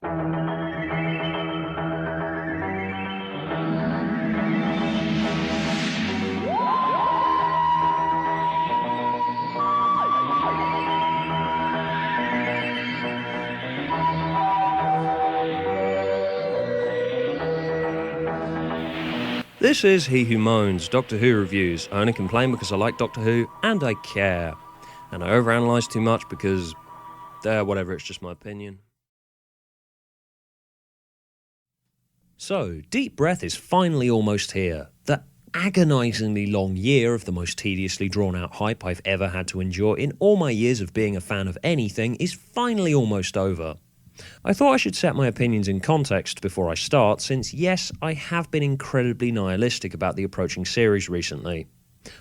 This is He Who Moans, Doctor Who reviews. I only complain because I like Doctor Who, and I care. And I overanalyze too much because, whatever, it's just my opinion. So, Deep Breath is finally almost here. The agonisingly long year of the most tediously drawn-out hype I've ever had to endure in all my years of being a fan of anything is finally almost over. I thought I should set my opinions in context before I start, since yes, I have been incredibly nihilistic about the approaching series recently.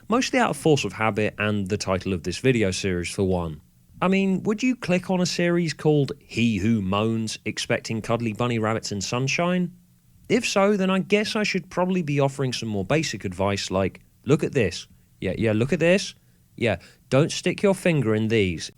Mostly out of force of habit and the title of this video series for one. I mean, would you click on a series called He Who Moans expecting cuddly bunny rabbits and sunshine? If so, then I guess I should probably be offering some more basic advice like, look at this. Yeah, look at this. Yeah, don't stick your finger in these.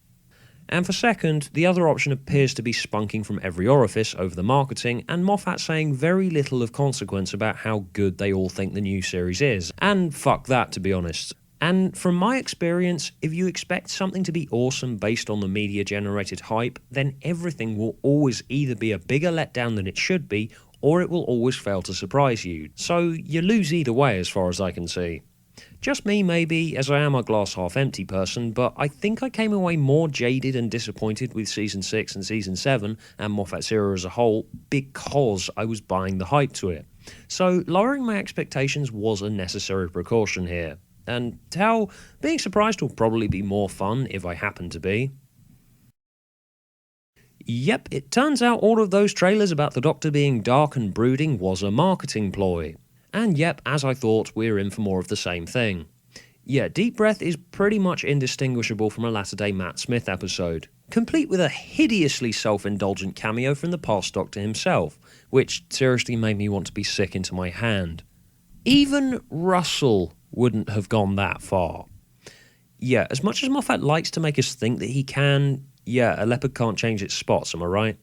And for second, the other option appears to be spunking from every orifice over the marketing and Moffat saying very little of consequence about how good they all think the new series is. And fuck that, to be honest. And from my experience, if you expect something to be awesome based on the media-generated hype, then everything will always either be a bigger letdown than it should be, or it will always fail to surprise you. So you lose either way as far as I can see. Just me maybe, as I am a glass half empty person, but I think I came away more jaded and disappointed with Season 6 and Season 7 and Moffat's era as a whole because I was buying the hype to it. So lowering my expectations was a necessary precaution here. And hell, being surprised will probably be more fun if I happen to be. Yep, it turns out all of those trailers about the Doctor being dark and brooding was a marketing ploy. And yep, as I thought, we're in for more of the same thing. Yeah, Deep Breath is pretty much indistinguishable from a latter-day Matt Smith episode, complete with a hideously self-indulgent cameo from the past Doctor himself, which seriously made me want to be sick into my hand. Even Russell wouldn't have gone that far. Yeah, as much as Moffat likes to make us think that he can, yeah, a leopard can't change its spots, am I right?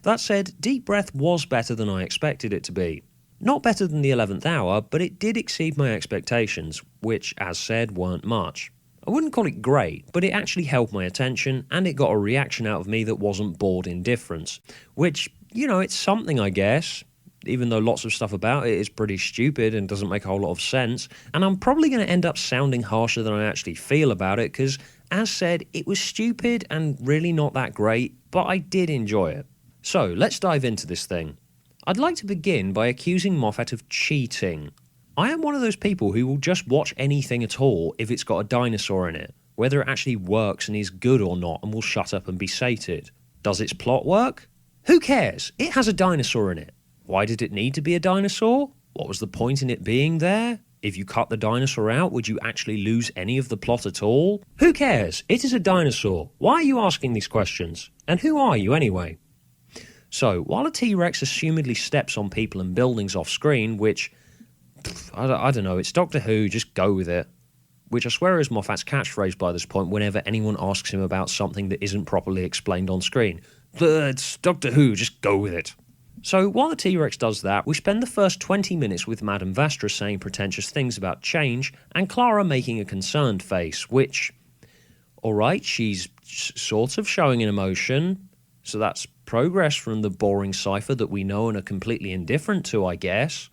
That said, Deep Breath was better than I expected it to be. Not better than the 11th hour, but it did exceed my expectations, which, as said, weren't much. I wouldn't call it great, but it actually held my attention, and it got a reaction out of me that wasn't bored indifference. Which, you know, it's something, I guess, even though lots of stuff about it is pretty stupid and doesn't make a whole lot of sense, and I'm probably going to end up sounding harsher than I actually feel about it, because, as said, it was stupid and really not that great, but I did enjoy it. So, let's dive into this thing. I'd like to begin by accusing Moffat of cheating. I am one of those people who will just watch anything at all if it's got a dinosaur in it, whether it actually works and is good or not, and will shut up and be sated. Does its plot work? Who cares? It has a dinosaur in it. Why did it need to be a dinosaur? What was the point in it being there? If you cut the dinosaur out, would you actually lose any of the plot at all? Who cares? It is a dinosaur. Why are you asking these questions? And who are you anyway? So, while a T-Rex assumedly steps on people and buildings off-screen, which, I don't know, it's Doctor Who, just go with it. Which I swear is Moffat's catchphrase by this point whenever anyone asks him about something that isn't properly explained on screen. It's Doctor Who, just go with it. So, while the T-Rex does that, we spend the first 20 minutes with Madame Vastra saying pretentious things about change, and Clara making a concerned face, which, alright, she's sort of showing an emotion, so that's progress from the boring cipher that we know and are completely indifferent to, I guess.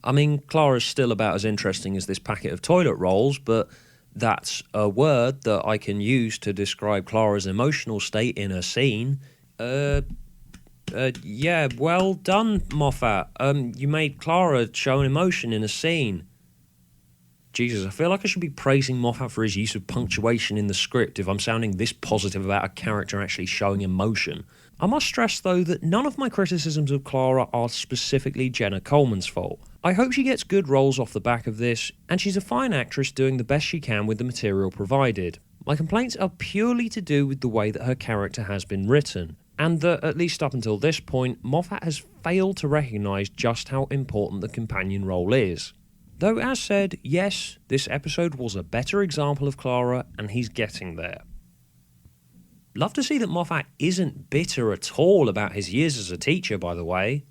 I mean, Clara's still about as interesting as this packet of toilet rolls, but that's a word that I can use to describe Clara's emotional state in a scene. Yeah, well done, Moffat. You made Clara show an emotion in a scene. Jesus, I feel like I should be praising Moffat for his use of punctuation in the script if I'm sounding this positive about a character actually showing emotion. I must stress, though, that none of my criticisms of Clara are specifically Jenna Coleman's fault. I hope she gets good roles off the back of this, and she's a fine actress doing the best she can with the material provided. My complaints are purely to do with the way that her character has been written, and that, at least up until this point, Moffat has failed to recognise just how important the companion role is. Though, as said, yes, this episode was a better example of Clara, and he's getting there. Love to see that Moffat isn't bitter at all about his years as a teacher, by the way.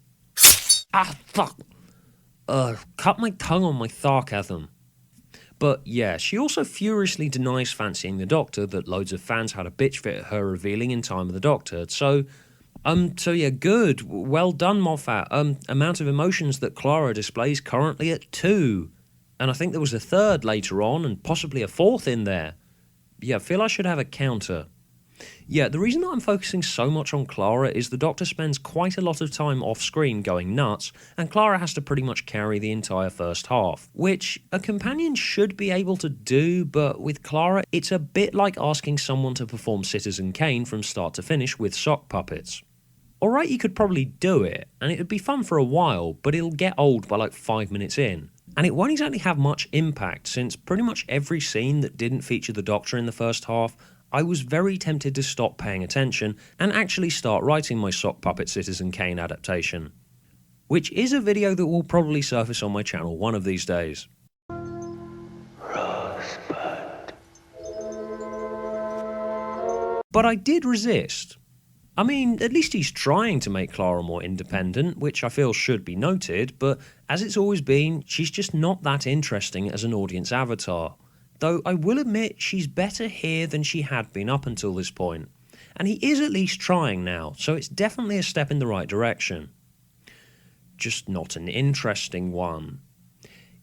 Ah, fuck! Cut my tongue on my sarcasm. But yeah, she also furiously denies fancying the Doctor that loads of fans had a bitch fit at her revealing in Time of the Doctor. So yeah, good. Well done, Moffat. Amount of emotions that Clara displays currently at 2. And I think there was a third later on, and possibly a fourth in there. Yeah, I feel I should have a counter. Yeah, the reason that I'm focusing so much on Clara is the Doctor spends quite a lot of time off-screen going nuts, and Clara has to pretty much carry the entire first half, which a companion should be able to do, but with Clara, it's a bit like asking someone to perform Citizen Kane from start to finish with sock puppets. Alright, you could probably do it, and it would be fun for a while, but it'll get old by like 5 minutes in. And it won't exactly have much impact, since pretty much every scene that didn't feature the Doctor in the first half, I was very tempted to stop paying attention and actually start writing my sock puppet Citizen Kane adaptation. Which is a video that will probably surface on my channel one of these days. Rosebud. But I did resist. I mean, at least he's trying to make Clara more independent, which I feel should be noted, but as it's always been, she's just not that interesting as an audience avatar. Though I will admit she's better here than she had been up until this point. And he is at least trying now, so it's definitely a step in the right direction. Just not an interesting one.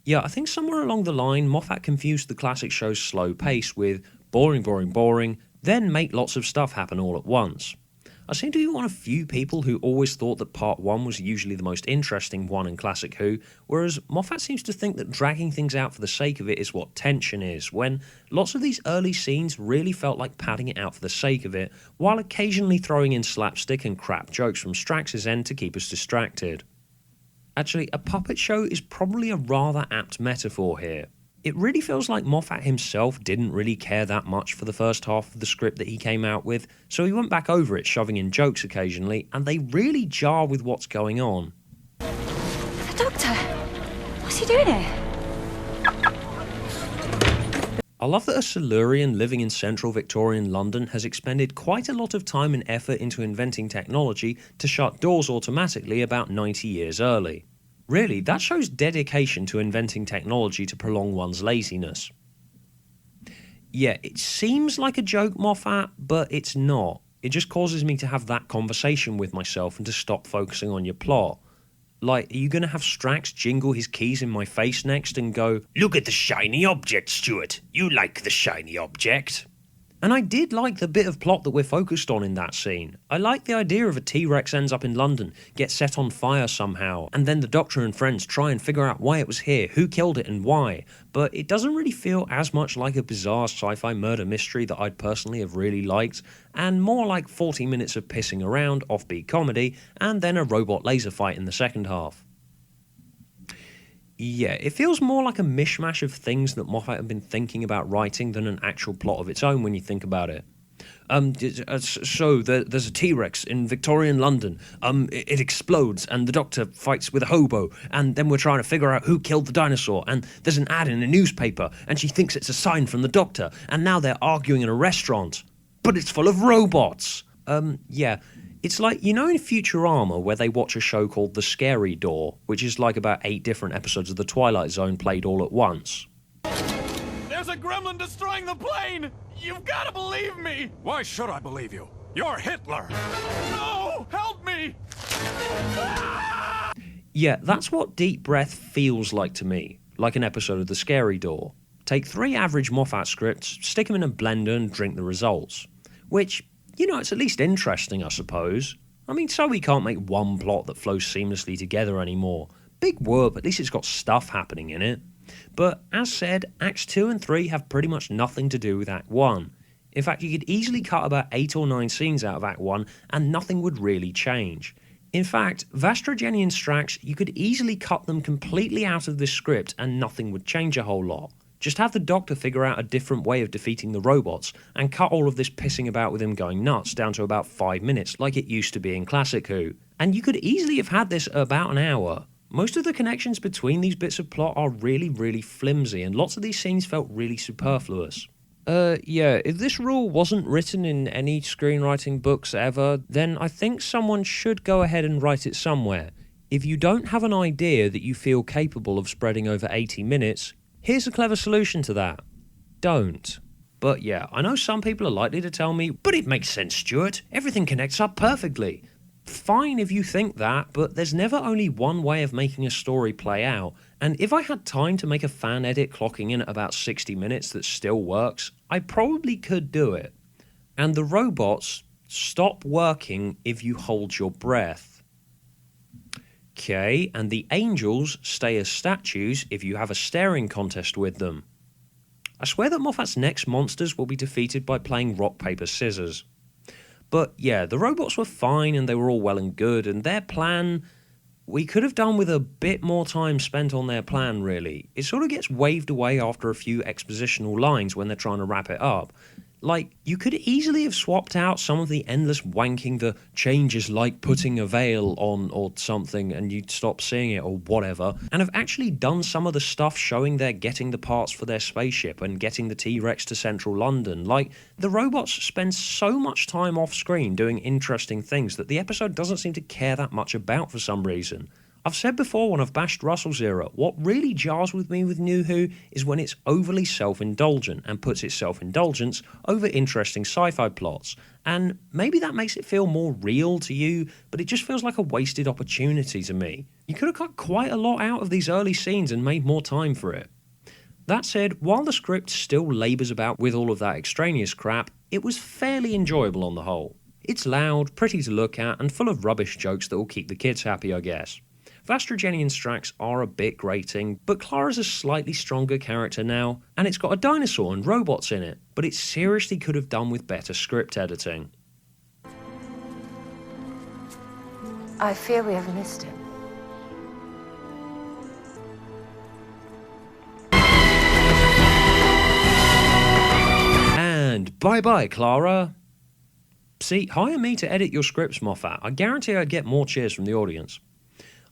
Yeah, I think somewhere along the line, Moffat confused the classic show's slow pace with boring, boring, boring, then make lots of stuff happen all at once. I seem to be one of few people who always thought that Part 1 was usually the most interesting one in Classic Who, whereas Moffat seems to think that dragging things out for the sake of it is what tension is, when lots of these early scenes really felt like padding it out for the sake of it, while occasionally throwing in slapstick and crap jokes from Strax's end to keep us distracted. Actually, a puppet show is probably a rather apt metaphor here. It really feels like Moffat himself didn't really care that much for the first half of the script that he came out with, so he went back over it shoving in jokes occasionally, and they really jar with what's going on. The Doctor? What's he doing here? I love that a Silurian living in central Victorian London has expended quite a lot of time and effort into inventing technology to shut doors automatically about 90 years early. Really, that shows dedication to inventing technology to prolong one's laziness. Yeah, it seems like a joke, Moffat, but it's not. It just causes me to have that conversation with myself and to stop focusing on your plot. Like, are you going to have Strax jingle his keys in my face next and go, "Look at the shiny object, Stuart. You like the shiny object." And I did like the bit of plot that we're focused on in that scene. I like the idea of a T-Rex ends up in London, gets set on fire somehow, and then the Doctor and friends try and figure out why it was here, who killed it and why. But it doesn't really feel as much like a bizarre sci-fi murder mystery that I'd personally have really liked, and more like 40 minutes of pissing around, offbeat comedy, and then a robot laser fight in the second half. Yeah, it feels more like a mishmash of things that Moffat had been thinking about writing than an actual plot of its own when you think about it. So there's a T-Rex in Victorian London. It explodes and the Doctor fights with a hobo, and then we're trying to figure out who killed the dinosaur, and there's an ad in a newspaper and she thinks it's a sign from the Doctor, and now they're arguing in a restaurant. But it's full of robots! Yeah. It's like, you know in Futurama where they watch a show called The Scary Door, which is like about 8 different episodes of The Twilight Zone played all at once. There's a gremlin destroying the plane! You've got to believe me! Why should I believe you? You're Hitler! No! Help me! Yeah, that's what Deep Breath feels like to me, like an episode of The Scary Door. Take 3 average Moffat scripts, stick them in a blender and drink the results. Which, you know, it's at least interesting, I suppose. I mean, so we can't make one plot that flows seamlessly together anymore. Big word, but at least it's got stuff happening in it. But, as said, Acts 2 and 3 have pretty much nothing to do with Act 1. In fact, you could easily cut about 8 or 9 scenes out of Act 1 and nothing would really change. In fact, Vastrogeny and Strax, you could easily cut them completely out of this script and nothing would change a whole lot. Just have the Doctor figure out a different way of defeating the robots, and cut all of this pissing about with him going nuts down to about 5 minutes, like it used to be in Classic Who. And you could easily have had this at about an hour. Most of the connections between these bits of plot are really, really flimsy, and lots of these scenes felt really superfluous. Yeah, if this rule wasn't written in any screenwriting books ever, then I think someone should go ahead and write it somewhere. If you don't have an idea that you feel capable of spreading over 80 minutes, here's a clever solution to that. Don't. But yeah, I know some people are likely to tell me, but it makes sense, Stuart. Everything connects up perfectly. Fine if you think that, but there's never only one way of making a story play out, and if I had time to make a fan edit clocking in at about 60 minutes that still works, I probably could do it. And the robots stop working if you hold your breath. Okay, and the angels stay as statues if you have a staring contest with them. I swear that Moffat's next monsters will be defeated by playing rock, paper, scissors. But yeah, the robots were fine and they were all well and good, and their plan, we could have done with a bit more time spent on their plan, really. It sort of gets waved away after a few expositional lines when they're trying to wrap it up. Like, you could easily have swapped out some of the endless wanking, the changes like putting a veil on or something and you'd stop seeing it or whatever, and have actually done some of the stuff showing they're getting the parts for their spaceship and getting the T-Rex to central London. Like, the robots spend so much time off screen doing interesting things that the episode doesn't seem to care that much about for some reason. I've said before when I've bashed Russell's era, what really jars with me with New Who is when it's overly self-indulgent and puts its self-indulgence over interesting sci-fi plots. And maybe that makes it feel more real to you, but it just feels like a wasted opportunity to me. You could have cut quite a lot out of these early scenes and made more time for it. That said, while the script still labours about with all of that extraneous crap, it was fairly enjoyable on the whole. It's loud, pretty to look at, and full of rubbish jokes that will keep the kids happy, I guess. Vastrogeny and Strax are a bit grating, but Clara's a slightly stronger character now, and it's got a dinosaur and robots in it, but it seriously could have done with better script editing. I fear we have missed him. And bye-bye, Clara. See, hire me to edit your scripts, Moffat. I guarantee I'd get more cheers from the audience.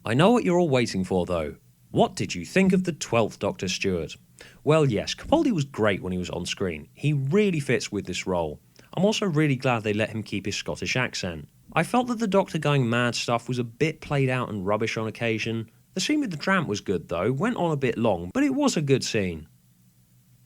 I know what you're all waiting for, though. What did you think of the 12th Doctor, Stuart? Well, yes, Capaldi was great when he was on screen. He really fits with this role. I'm also really glad they let him keep his Scottish accent. I felt that the Doctor going mad stuff was a bit played out and rubbish on occasion. The scene with the tramp was good, though, went on a bit long, but it was a good scene.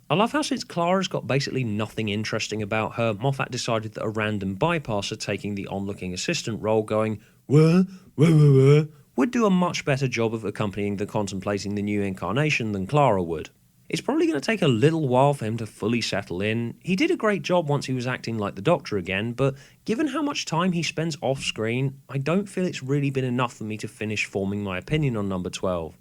I love how since Clara's got basically nothing interesting about her, Moffat decided that a random bypasser taking the onlooking assistant role going, "Wah, wah, wah, wah," would do a much better job of accompanying the contemplating the new incarnation than Clara would. It's probably going to take a little while for him to fully settle in. He did a great job once he was acting like the Doctor again, but given how much time he spends off screen, I don't feel it's really been enough for me to finish forming my opinion on number 12.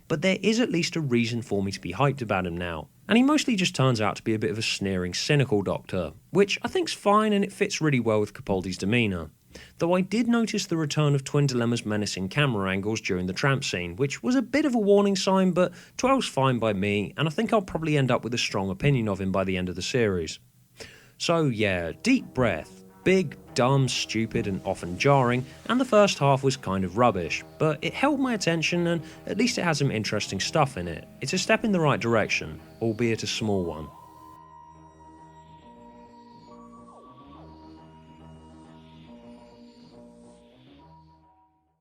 But there is at least a reason for me to be hyped about him now, and he mostly just turns out to be a bit of a sneering, cynical Doctor, which I think's fine and it fits really well with Capaldi's demeanour. Though I did notice the return of Twin Dilemma's menacing camera angles during the tramp scene, which was a bit of a warning sign, but 12's fine by me, and I think I'll probably end up with a strong opinion of him by the end of the series. So yeah, deep breath. Big, dumb, stupid, and often jarring, and the first half was kind of rubbish, but it held my attention and at least it had some interesting stuff in it. It's a step in the right direction, albeit a small one.